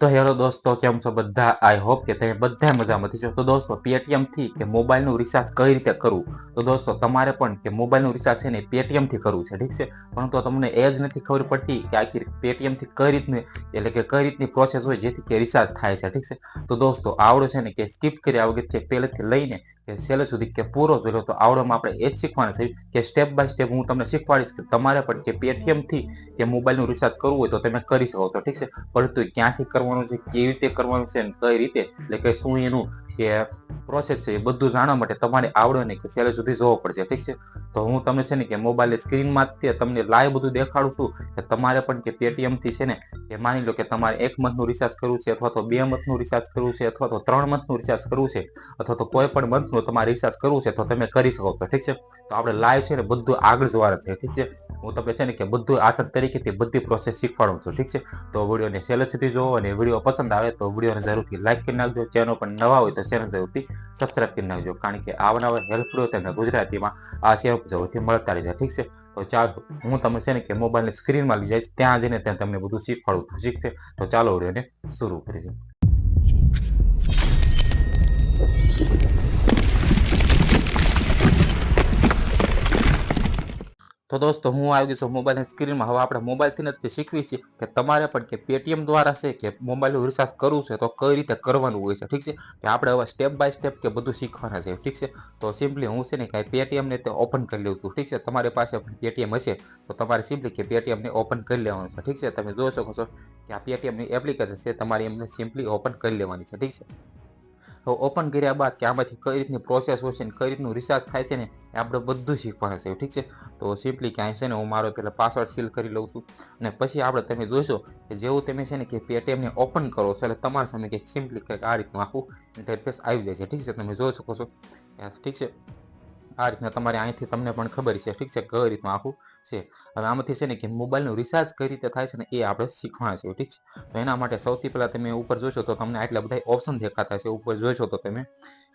તો હેલો દોસ્તો, કેમ છો બધા? આઈ હોપ કે તમે બધા મજામાં છો. તો દોસ્તો, પેટીએમ થી કે મોબાઈલનું રિચાર્જ કઈ રીતે કરવું? તો દોસ્તો, તમારે પણ કે મોબાઈલનું રિચાર્જ છે ને પેટીએમ થી કરવું છે, ઠીક છે. પરંતુ તમને એ જ નથી ખબર પડતી કે આખી પેટીએમ થી કઈ રીતની, એટલે કે કઈ રીતની પ્રોસેસ હોય જેથી કે રિચાર્જ થાય છે, ઠીક છે. તો દોસ્તો, આવડો છે ને કે સ્કીપ કર્યા વગર કે પહેલેથી લઈને કે છેલ્લે સુધી કે પૂરો જોયો તો આવડોમાં આપણે એ જ શીખવાના છે કે સ્ટેપ બાય સ્ટેપ હું તમને શીખવાડીશ કે તમારે પણ કે પેટીએમ થી કે મોબાઈલનું રિચાર્જ કરવું હોય તો તમે કરી શકો છો, ઠીક છે. પરંતુ ક્યાંથી કરવાનું છે, કેવી રીતે કરવાનું છે, કઈ રીતે, એટલે કે શું એનું કે પ્રોસેસ છે, એ બધું જાણવા માટે તમારે આવડે નહીં કે છેલ્લે સુધી જોવો પડશે, ઠીક છે. તો હું તમને છે ને કે મોબાઈલ સ્ક્રીનમાં તમને લાઈવ બધું દેખાડું છું કે તમારે પણ કે પેટીએમ થી છે ને કે માની લો કે તમારે 1 મંથનું રિચાર્જ કરવું છે, અથવા તો 2 મંથનું રિચાર્જ કરવું છે, અથવા તો 3 મંથનું રિચાર્જ કરવું છે, અથવા તો કોઈ પણ મંથનું તમારે રિચાર્જ કરવું છે તો તમે કરી શકો છો, ઠીક છે. તો આપણે લાઈવ છે ને બધું આગળ જોવાનું છે, ઠીક છે. હું તમને છે ને કે બધું આસાન તરીકેથી બધી પ્રોસેસ શીખવાડું છું, ઠીક છે. તો વિડીયોને છેલ્લે સુધી જોવો અને વિડીયો પસંદ આવે તો વિડીયોને જરૂરથી લાઈક કરી નાખજો. ચેનલ પર નવા હોય તો ચેનલ જરૂરથી સબસ્ક્રાઇબ કરી નાખજો, કારણ કે આવા હેલ્પફુલ તમને ગુજરાતીમાં આ સેવા જરૂરથી મળતા રહેશે, ઠીક છે. તો ચાલો, હું તમને છે ને કે મોબાઈલની સ્ક્રીનમાં લઈ જઈશ, ત્યાં જઈને ત્યાં તમને બધું શીખવાડું છું, ઠીક છે. તો ચાલો વિડીયોને શરૂ કરીએ. તો દોસ્તો, હું આવી ગયો છું મોબાઈલની સ્ક્રીનમાં. હવે આપણે મોબાઈલથી જ શીખવી છે કે તમારે પણ કે પેટીએમ દ્વારા છે કે મોબાઈલનું રિચાર્જ કરવું છે તો કઈ રીતે કરવાનું હોય છે, ઠીક છે. કે આપણે હવે સ્ટેપ બાય સ્ટેપ કે બધું શીખવાના છે, ઠીક છે. તો સિમ્પલી હું છે ને કે પેટીએમ ને તે ઓપન કરી લઉં છું, ઠીક છે. તમારી પાસે પેટીએમ હશે તો તમારે સિમ્પલી કે પેટીએમ ને ઓપન કરી લેવાનું છે, ઠીક છે. તમે જોઈ શકો છો કે આ પેટીએમ ની એપ્લિકેશન છે, તમારે એમને સિમ્પલી ઓપન કરી લેવાની છે, ઠીક છે. તો ઓપન કર્યા બાદ કે આમાંથી કઈ રીતની પ્રોસેસ હોય છે ને કઈ રીતનું રિચાર્જ થાય છે ને એ આપણે બધું શીખવાના છે, ઠીક છે. તો સિમ્પલી ક્યાંય છે ને હું મારો પહેલાં પાસવર્ડ ફિલ કરી લઉં છું, અને પછી આપણે તમે જોઈશો કે જેવું તમે છે ને કે પેટીએમને ઓપન કરો છો એટલે તમારા સામે કંઈક સિમ્પલી કંઈક આ રીતનું આખું ઇન્ટરફેસ આવી જાય છે, ઠીક છે. તમે જોઈ શકો છો, ઠીક છે. આ રીતના તમારે અહીંથી તમને પણ ખબર છે, ઠીક છે, કઈ રીતનું આખું છે. હવે આમાંથી છે ને કે મોબાઈલનું રિચાર્જ કઈ રીતે થાય છે ને એ આપણે શીખવાના છે, ઠીક છે. તો એના માટે સૌથી પહેલાં તમે ઉપર જોશો તો તમને આટલા બધા ઓપ્શન દેખાતા છે. ઉપર જોઈશો તો તમે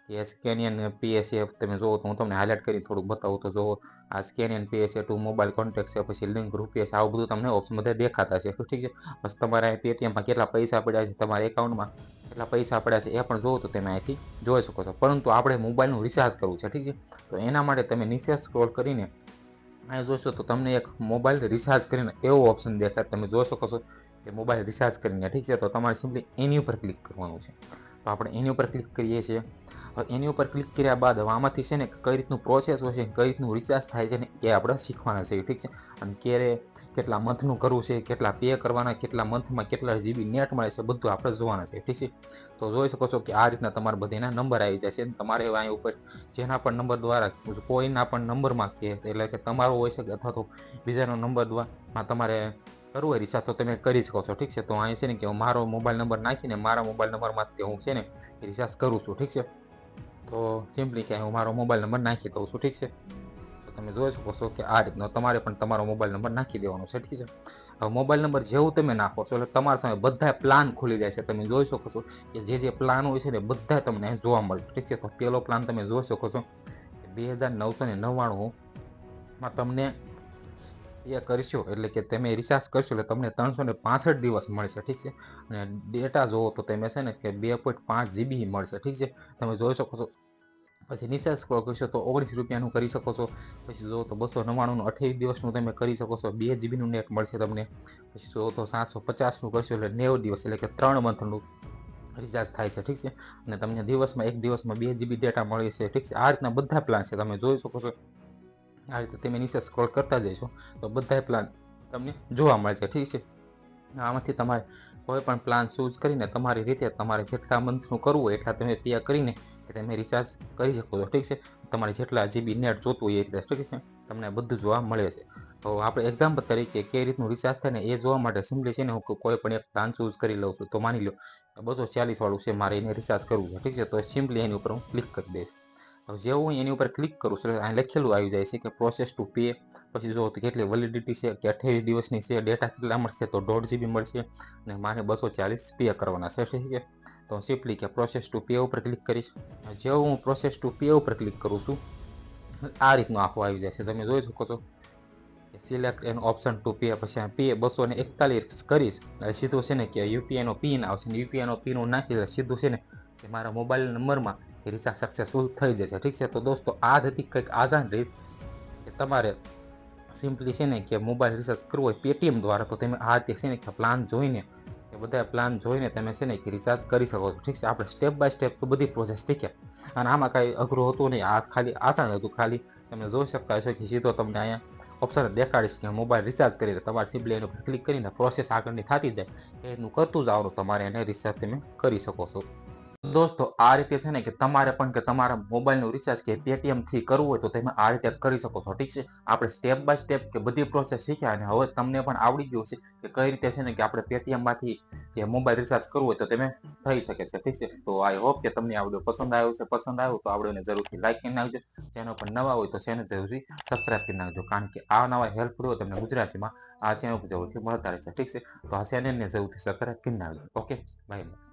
કે સ્કેનિયન પીએસએફ તમે જોવો તો હું તમને હાઇલાઇટ કરી થોડુંક બતાવું તો જોવો આ સ્કેનિયન પીએસએ ટુ મોબાઈલ કોન્ટેક્ટ છે, પછી લિંક રૂપીએસ, આવું બધું તમને ઓપ્શન બધા દેખાતા છે, ઠીક છે. બસ તમારા પેટીએમમાં કેટલા પૈસા પડ્યા છે, તમારા એકાઉન્ટમાં કેટલા પૈસા પડ્યા છે એ પણ જોવો તો તમે અહીંથી જોઈ શકો છો. પરંતુ આપણે મોબાઈલનું રિચાર્જ કરવું છે, ઠીક છે. તો એના માટે તમે નીચે સ્ક્રોલ કરીને અહીં જોશો તો તમને એક મોબાઈલ રિચાર્જ કરીને એવો ઓપ્શન દેખાય, તમે જોઈ શકો છો કે મોબાઈલ રિચાર્જ કરીને, ઠીક છે. તો તમારે સિમ્પલી એની ઉપર ક્લિક કરવાનું છે. તો આપણે એની ઉપર ક્લિક કરીએ છીએ. હવે એની ઉપર ક્લિક કર્યા બાદ હવે આમાંથી છે ને કઈ રીતનું પ્રોસેસ હોય છે, કઈ રીતનું રિચાર્જ થાય છે ને એ આપણે શીખવાના છે, ઠીક છે. અને ક્યારે કેટલા મંથનું કરવું છે, કેટલા પે કરવાના, કેટલા મંથમાં કેટલા જીબી નેટ મળે છે, બધું આપણે જોવાના છે, ઠીક છે. તો જોઈ શકો છો કે આ રીતના તમારા બધાના નંબર આવી જાય છે. તમારે અહીં ઉપર જેના પણ નંબર દ્વારા કોઈના પણ નંબરમાં કે એટલે કે તમારો હોય છે અથવા તો બીજાનો નંબર દ્વારા તમારે કરવું હોય રિચાર્જ તો તમે કરી શકો છો, ઠીક છે. તો અહીં છે ને કે હું મારો મોબાઈલ નંબર નાખીને મારા મોબાઈલ નંબરમાંથી હું છે ને રિચાર્જ કરું છું, ઠીક છે. તો સિમ્પલી કે હું મારો મોબાઈલ નંબર નાખી દઉં છું, ઠીક છે. તો તમે જોઈ શકો છો કે આ રીતનો તમારે પણ તમારો મોબાઈલ નંબર નાખી દેવાનો છે, ઠીક છે. હવે મોબાઈલ નંબર જેવું તમે નાખો છો એટલે તમારા સામે બધા પ્લાન ખુલી જાય છે. તમે જોઈ શકો છો કે જે પ્લાન હોય છે ને બધા તમને જોવા મળશે, ઠીક છે. તો પહેલો પ્લાન તમે જોઈ શકો છો કે 2999માં તમને એ કરશો એટલે કે તમે રિચાર્જ કરશો એટલે તમને 365 દિવસ મળશે, ઠીક છે. અને ડેટા જોવો તો તમે છે ને કે 2.5 જીબી મળશે, ઠીક છે. તમે જોઈ શકો છો. પછી નીચે સ્ક્રોલ કરશો તો 19 રૂપિયાનું કરી શકો છો. પછી જો તો 299નું 28 દિવસનું તમે કરી શકો છો, 2 જીબીનું નેટ મળશે તમને. પછી જો તો 750નું કરશો એટલે 90 દિવસ, એટલે કે 3 મંથનું રિચાર્જ થાય છે, ઠીક છે. અને તમને દિવસમાં એક દિવસમાં 2 જીબી ડેટા મળે છે, ઠીક છે. આ રીતના બધા પ્લાન છે, તમે જોઈ શકો છો. આ રીતે તમે નીચે સ્ક્રોલ કરતા જઈશો તો બધા પ્લાન તમને જોવા મળશે, ઠીક છે. આમાંથી તમારે કોઈ પણ પ્લાન ચૂઝ કરીને તમારી રીતે તમારે જેટલા મંથનું કરવું હોય એટલા તમે પે કરીને તમે રિચાર્જ કરી શકો છો, ઠીક છે. તમારે જેટલા જીબી નેટ જોતું હોય એ રીતે, ઠીક છે. તમને બધું જોવા મળે છે. તો આપણે એક્ઝામ્પલ તરીકે કઈ રીતનું રિચાર્જ થાય ને એ જોવા માટે સિમ્પલી છે ને હું કોઈ પણ એક પ્લાન ચૂઝ કરી લઉં છું. તો માની લો 240 વાળું છે, મારે એને રિચાર્જ કરવું છે, ઠીક છે. તો સિમ્પલી એની ઉપર હું ક્લિક કરી દઈશ. હવે જેવું હું એની ઉપર ક્લિક કરું છું અહીં લખેલું આવી જાય છે કે પ્રોસેસ ટુ પે. પછી જો કેટલી વેલિડિટી છે કે 28 દિવસની છે, ડેટા કેટલા મળશે તો 1.5 જીબી મળશે, અને મારે 240 પે કરવાના છે, ઠીક છે. તો સિમ્પલી કે પ્રોસેસ ટુ પે ઉપર ક્લિક કરીશ. જેવું હું પ્રોસેસ ટુ પે ઉપર ક્લિક કરું છું આ રીતનું આખું આવી જાય છે. તમે જોઈ શકો છો કે select N option to pay, પછી પે 241 કરીશ એટલે સીધું છે ને કે યુપીઆઈ નો પિન આવશે ને યુપીઆઈ નો પિન હું નાખી એટલે સીધું છે ને કે મારા મોબાઈલ નંબરમાં રિચાર્જ સક્સેસફુલ થઈ જશે. ઠીક છે, તો દોસ્તો આ જ હતી કંઈક આસાન રીત કે તમારે સિમ્પલી છે ને કે મોબાઈલ રિચાર્જ કરવું હોય પેટીએમ દ્વારા, તો તમે આ રીતે છે ને કે પ્લાન જોઈને કે બધા પ્લાન જોઈને તમે છે ને કે રિચાર્જ કરી શકો છો. ઠીક છે, આપણે સ્ટેપ બાય સ્ટેપ તો બધી પ્રોસેસ શીખ્યા અને આમાં કાંઈ અઘરું હતું નહીં, આ ખાલી આસાન હતું. ખાલી તમે જોઈ શકતા હશો કે સીધો તમને અહીંયા ઓપ્શન દેખાડીશ કે મોબાઈલ રિચાર્જ કરીને તમારે સિમ્પલી એની ઉપર ક્લિક કરીને પ્રોસેસ આગળની થતી જાય એનું કરતું જવાનું, તમારે એને રિચાર્જ તમે કરી શકો છો. દોસ્તો આ રીતે છે ને કે તમારે પણ કે તમારા મોબાઈલનું રિચાર્જ કે પેટીએમ થી કરવું હોય તો તમે આ રીતે કરી શકો છો. ઠીક છે, આપણે સ્ટેપ બાય સ્ટેપ કે બધી પ્રોસેસ શીખ્યા અને હવે તમને પણ આવડી ગયું છે કે કઈ રીતે છે ને કે આપણે પેટીએમ માંથી કે મોબાઈલ રિચાર્જ કરવું હોય તો તમે થઈ શકે છે. ઠીક છે, તો આઈ હોપ કે તમને આ વિડીયો પસંદ આવ્યો છે. પસંદ આવ્યો તો આ વિડીયોને જરૂરથી લાઈક કરી નાખજો. ચેનલ પર નવા હોય તો ચેનલ જરૂરથી સબસ્ક્રાઇબ કરી નાખજો, કારણ કે આ નવા હેલ્પ રહ્યો તમને ગુજરાતીમાં આ ચેનલ પર જરૂરથી મળતા રહેશે. ઠીક છે, તો આ ચેનલને જરૂરથી સબસ્ક્રાઇબ કરી નાખજો. Okay, by.